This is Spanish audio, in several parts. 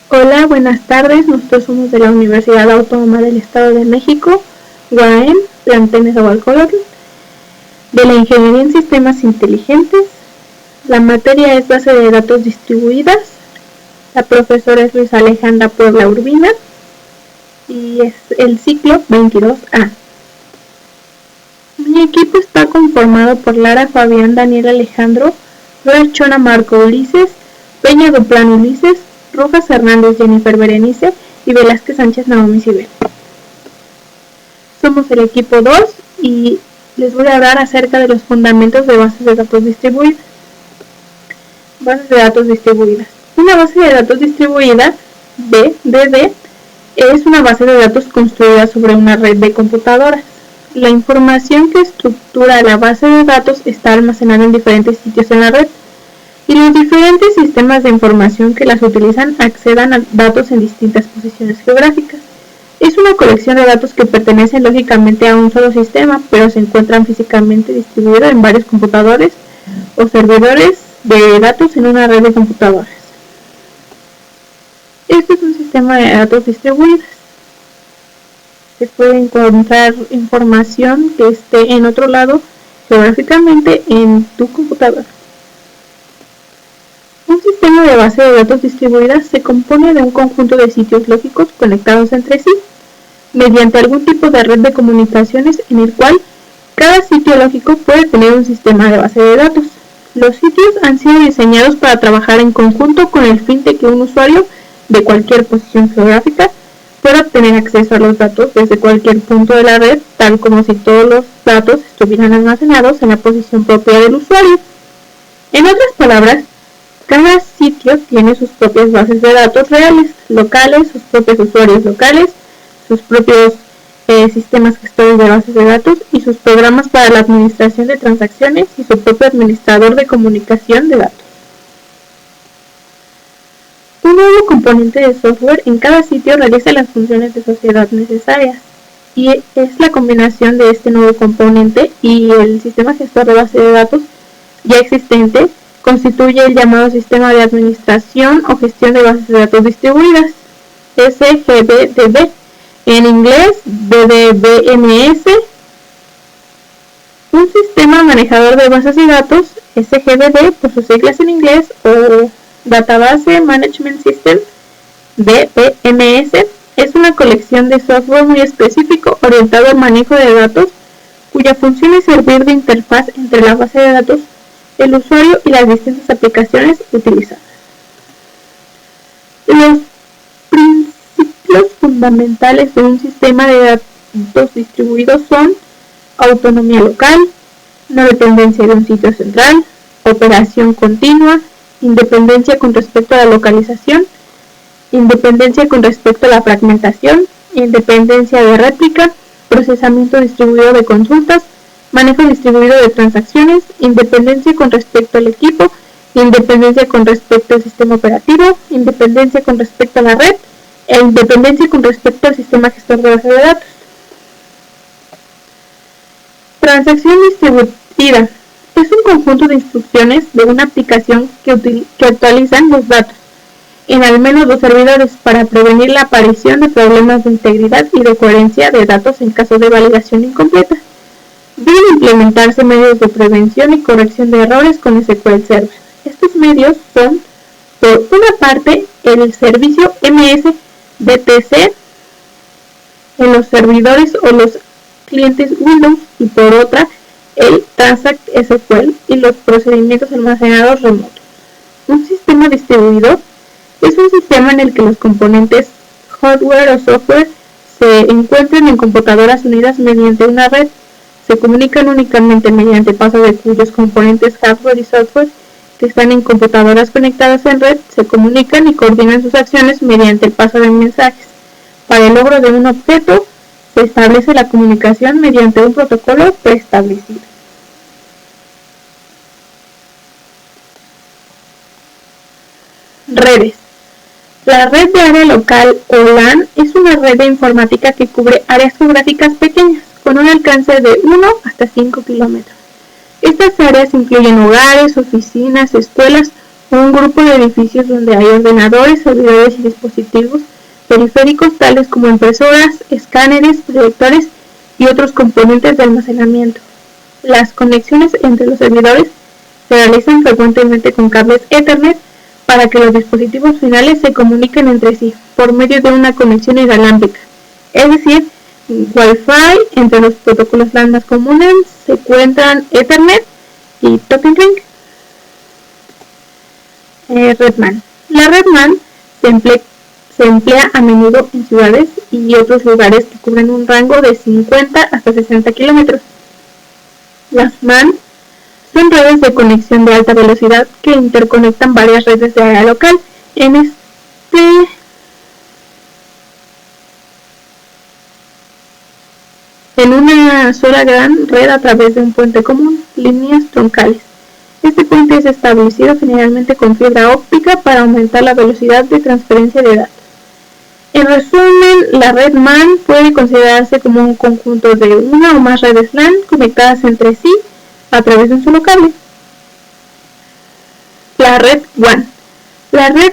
Hola, buenas tardes. Nosotros somos de la Universidad Autónoma del Estado de México, UAM, plantel Nezahualcóyotl, de la Ingeniería en Sistemas Inteligentes. La materia es base de datos distribuidas. La profesora es Luisa Alejandra Puebla Urbina y es el ciclo 22A. Mi equipo está conformado por Lara Fabián Daniel Alejandro, Flor Chona Marco Ulises, Peña Duplán Ulises, Rojas Hernández Jennifer Berenice y Velázquez Sánchez Naomi Sibel. Somos el equipo 2 y les voy a hablar acerca de los fundamentos de bases de datos distribuidas. Bases de datos distribuidas. Una base de datos distribuida, BDD, es una base de datos construida sobre una red de computadoras. La información que estructura la base de datos está almacenada en diferentes sitios en la red, y los diferentes sistemas de información que las utilizan accedan a datos en distintas posiciones geográficas. Es una colección de datos que pertenecen lógicamente a un solo sistema, pero se encuentran físicamente distribuidos en varios computadores o servidores de datos en una red de computadoras. Este es un sistema de datos distribuidos. Se puede encontrar información que esté en otro lado geográficamente en tu computadora. Un sistema de base de datos distribuida se compone de un conjunto de sitios lógicos conectados entre sí, mediante algún tipo de red de comunicaciones en el cual cada sitio lógico puede tener un sistema de base de datos. Los sitios han sido diseñados para trabajar en conjunto con el fin de que un usuario de cualquier posición geográfica pueda obtener acceso a los datos desde cualquier punto de la red, tal como si todos los datos estuvieran almacenados en la posición propia del usuario. En otras palabras, cada sitio tiene sus propias bases de datos reales, locales, sus propios usuarios locales, sus propios sistemas gestores de bases de datos y sus programas para la administración de transacciones y su propio administrador de comunicación de datos. Un nuevo componente de software en cada sitio realiza las funciones de sociedad necesarias, y es la combinación de este nuevo componente y el sistema gestor de base de datos ya existente constituye el llamado sistema de administración o gestión de bases de datos distribuidas, SGBDB, en inglés DDBMS. Un sistema manejador de bases de datos, SGBD por sus siglas en inglés, o Database Management System, DBMS, es una colección de software muy específico orientado al manejo de datos, cuya función es servir de interfaz entre la base de datos, el usuario y las distintas aplicaciones utilizadas. Los principios fundamentales de un sistema de datos distribuidos son autonomía local, no dependencia de un sitio central, operación continua, independencia con respecto a la localización, independencia con respecto a la fragmentación, independencia de réplica, procesamiento distribuido de consultas, manejo distribuido de transacciones, independencia con respecto al equipo, independencia con respecto al sistema operativo, independencia con respecto a la red e independencia con respecto al sistema gestor de base de datos. Transacción distribuida es un conjunto de instrucciones de una aplicación que actualizan los datos en al menos dos servidores para prevenir la aparición de problemas de integridad y de coherencia de datos en caso de validación incompleta. Deben implementarse medios de prevención y corrección de errores con SQL Server. Estos medios son, por una parte, el servicio MS-DTC en los servidores o los clientes Windows, y por otra, el Transact SQL y los procedimientos almacenados remotos. Un sistema distribuido es un sistema en el que los componentes hardware o software se encuentran en computadoras unidas mediante una red. Se comunican únicamente mediante paso de cuyos componentes hardware y software que están en computadoras conectadas en red se comunican y coordinan sus acciones mediante el paso de mensajes. Para el logro de un objeto se establece la comunicación mediante un protocolo preestablecido. Redes. La red de área local o LAN es una red de informática que cubre áreas geográficas pequeñas con un alcance de 1 hasta 5 kilómetros. Estas áreas incluyen hogares, oficinas, escuelas un grupo de edificios donde hay ordenadores, servidores y dispositivos periféricos tales como impresoras, escáneres, proyectores y otros componentes de almacenamiento. Las conexiones entre los servidores se realizan frecuentemente con cables Ethernet para que los dispositivos finales se comuniquen entre sí por medio de una conexión inalámbrica, es decir, Wi-Fi. Entre los protocolos LAN más comunes se encuentran Ethernet y Token Ring. Red MAN. La red MAN se emplea a menudo en ciudades y otros lugares que cubren un rango de 50 hasta 60 kilómetros. Las MAN son redes de conexión de alta velocidad que interconectan varias redes de área local en una sola gran red a través de un puente común, líneas troncales. Este puente es establecido generalmente con fibra óptica para aumentar la velocidad de transferencia de datos. En resumen, la red MAN puede considerarse como un conjunto de una o más redes LAN conectadas entre sí a través de un solo cable. La red WAN. La red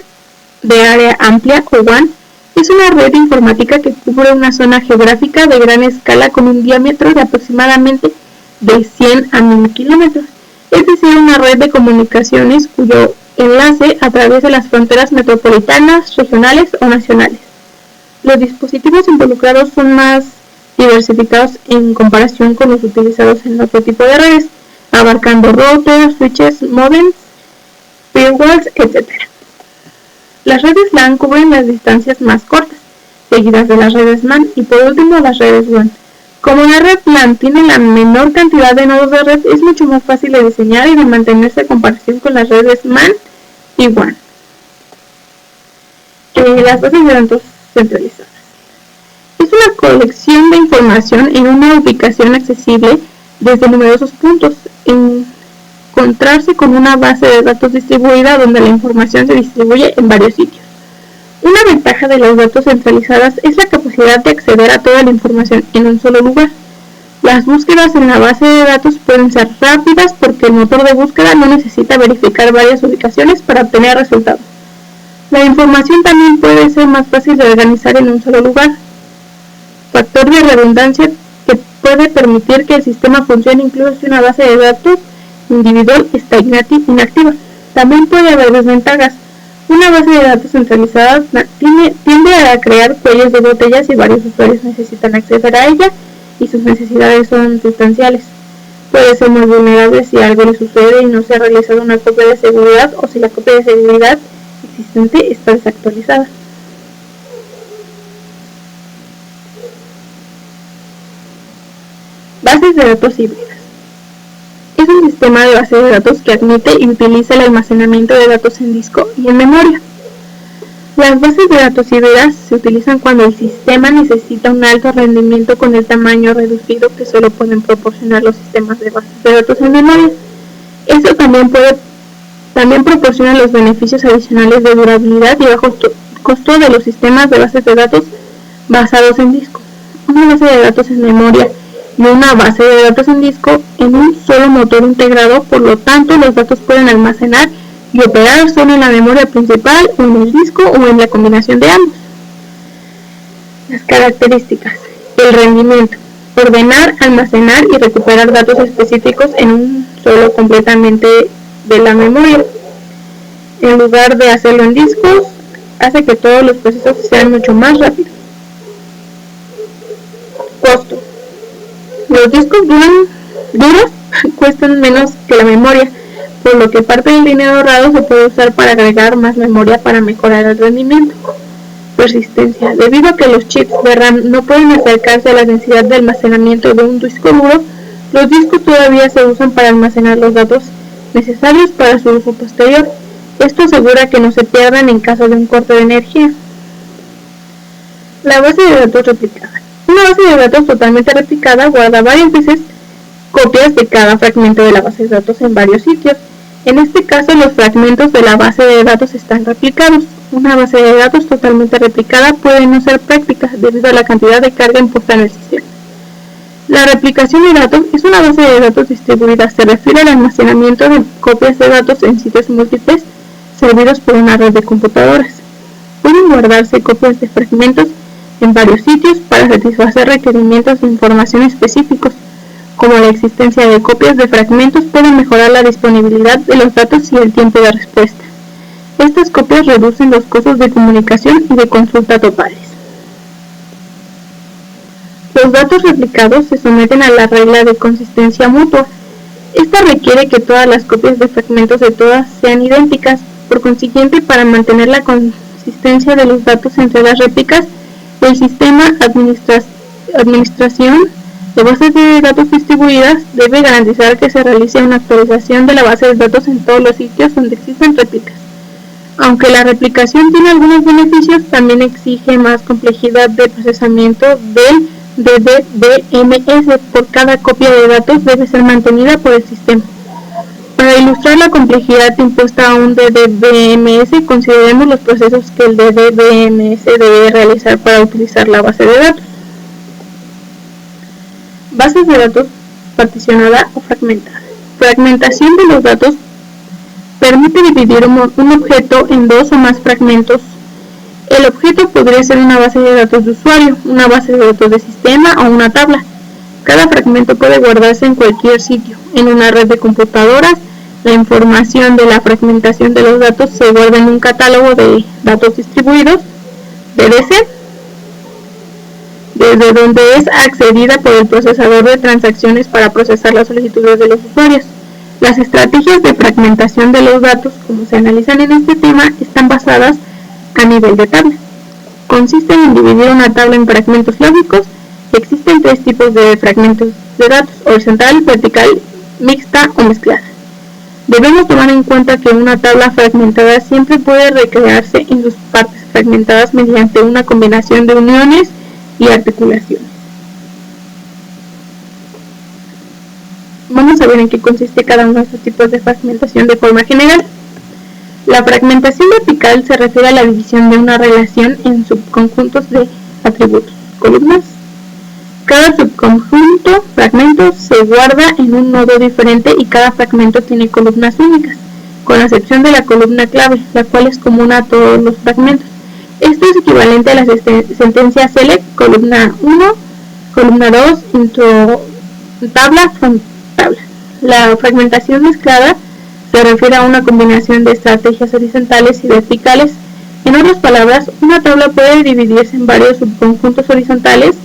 de área amplia o WAN es una red informática que cubre una zona geográfica de gran escala con un diámetro de aproximadamente de 100 a 1000 kilómetros, es decir, una red de comunicaciones cuyo enlace atraviesa las fronteras metropolitanas, regionales o nacionales. Los dispositivos involucrados son más diversificados en comparación con los utilizados en otro tipo de redes, abarcando routers, switches, modems, firewalls, etc. Las redes LAN cubren las distancias más cortas, seguidas de las redes MAN y por último las redes WAN. Como la red LAN tiene la menor cantidad de nodos de red, es mucho más fácil de diseñar y de mantenerse en comparación con las redes MAN y WAN. Las bases de datos centralizadas. Es una colección de información en una ubicación accesible desde numerosos puntos. Encontrarse con una base de datos distribuida donde la información se distribuye en varios sitios. Una ventaja de las datos centralizadas es la capacidad de acceder a toda la información en un solo lugar. Las búsquedas en la base de datos pueden ser rápidas porque el motor de búsqueda no necesita verificar varias ubicaciones para obtener resultados. La información también puede ser más fácil de organizar en un solo lugar, factor de redundancia que puede permitir que el sistema funcione incluso si una base de datos individual está inactiva. También puede haber desventajas. Una base de datos centralizada tiende a crear cuellos de botella si varios usuarios necesitan acceder a ella y sus necesidades son sustanciales. Puede ser muy vulnerable si algo le sucede y no se ha realizado una copia de seguridad o si la copia de seguridad existente está desactualizada. Bases de datos híbridas. Es un sistema de base de datos que admite y utiliza el almacenamiento de datos en disco y en memoria. Las bases de datos híbridas se utilizan cuando el sistema necesita un alto rendimiento con el tamaño reducido que solo pueden proporcionar los sistemas de bases de datos en memoria. Esto también proporciona los beneficios adicionales de durabilidad y bajo costo de los sistemas de bases de datos basados en disco. Una base de datos en memoria y una base de datos en disco en un solo motor integrado, por lo tanto los datos pueden almacenar y operar solo en la memoria principal o en el disco o en la combinación de ambos. Las características: el rendimiento, ordenar, almacenar y recuperar datos específicos en un solo completamente de la memoria. En lugar de hacerlo en discos, hace que todos los procesos sean mucho más rápidos. Costo: los discos duros cuestan menos que la memoria, por lo que parte del dinero ahorrado se puede usar para agregar más memoria para mejorar el rendimiento. Persistencia: debido a que los chips de RAM no pueden acercarse a la densidad de almacenamiento de un disco duro, los discos todavía se usan para almacenar los datos necesarios para su uso posterior. Esto asegura que no se pierdan en caso de un corte de energía. La base de datos replicada. Una base de datos totalmente replicada guarda varias veces copias de cada fragmento de la base de datos en varios sitios. En este caso, los fragmentos de la base de datos están replicados. Una base de datos totalmente replicada puede no ser práctica debido a la cantidad de carga impuesta en el sistema. La replicación de datos es una base de datos distribuida. Se refiere al almacenamiento de copias de datos en sitios múltiples servidos por una red de computadoras. Pueden guardarse copias de fragmentos en varios sitios para satisfacer requerimientos de información específicos, como la existencia de copias de fragmentos puede mejorar la disponibilidad de los datos y el tiempo de respuesta. Estas copias reducen los costos de comunicación y de consulta totales. Los datos replicados se someten a la regla de consistencia mutua. Esta requiere que todas las copias de fragmentos de todas sean idénticas. Por consiguiente, para mantener la consistencia de los datos entre las réplicas, el sistema administración de bases de datos distribuidas debe garantizar que se realice una actualización de la base de datos en todos los sitios donde existen réplicas. Aunque la replicación tiene algunos beneficios, también exige más complejidad de procesamiento del DDBMS. Por cada copia de datos debe ser mantenida por el sistema. Para ilustrar la complejidad impuesta a un DDBMS, consideremos los procesos que el DDBMS debe realizar para utilizar la base de datos. Bases de datos particionada o fragmentada. Fragmentación de los datos permite dividir un objeto en dos o más fragmentos. El objeto podría ser una base de datos de usuario, una base de datos de sistema o una tabla. Cada fragmento puede guardarse en cualquier sitio. En una red de computadoras, la información de la fragmentación de los datos se guarda en un catálogo de datos distribuidos, DDC, desde donde es accedida por el procesador de transacciones para procesar las solicitudes de los usuarios. Las estrategias de fragmentación de los datos, como se analizan en este tema, están basadas a nivel de tabla. Consisten en dividir una tabla en fragmentos lógicos. Existen tres tipos de fragmentos de datos: horizontal, vertical, mixta o mezclada. Debemos tomar en cuenta que una tabla fragmentada siempre puede recrearse en sus partes fragmentadas mediante una combinación de uniones y articulaciones. Vamos a ver en qué consiste cada uno de estos tipos de fragmentación de forma general. La fragmentación vertical se refiere a la división de una relación en subconjuntos de atributos, columnas. Cada subconjunto, fragmento, se guarda en un nodo diferente y cada fragmento tiene columnas únicas, con la excepción de la columna clave, la cual es común a todos los fragmentos. Esto es equivalente a la sentencia select, columna 1, columna 2, intro tabla, front tabla. La fragmentación mezclada se refiere a una combinación de estrategias horizontales y verticales. En otras palabras, una tabla puede dividirse en varios subconjuntos horizontales,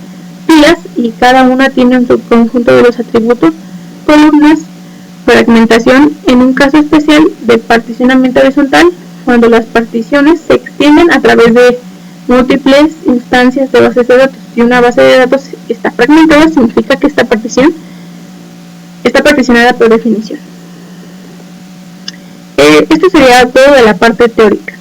filas, y cada una tiene un subconjunto de los atributos, columnas. Fragmentación en un caso especial de particionamiento horizontal, cuando las particiones se extienden a través de múltiples instancias de bases de datos. Si una base de datos está fragmentada, significa que esta partición está particionada por definición. Esto sería todo de la parte teórica.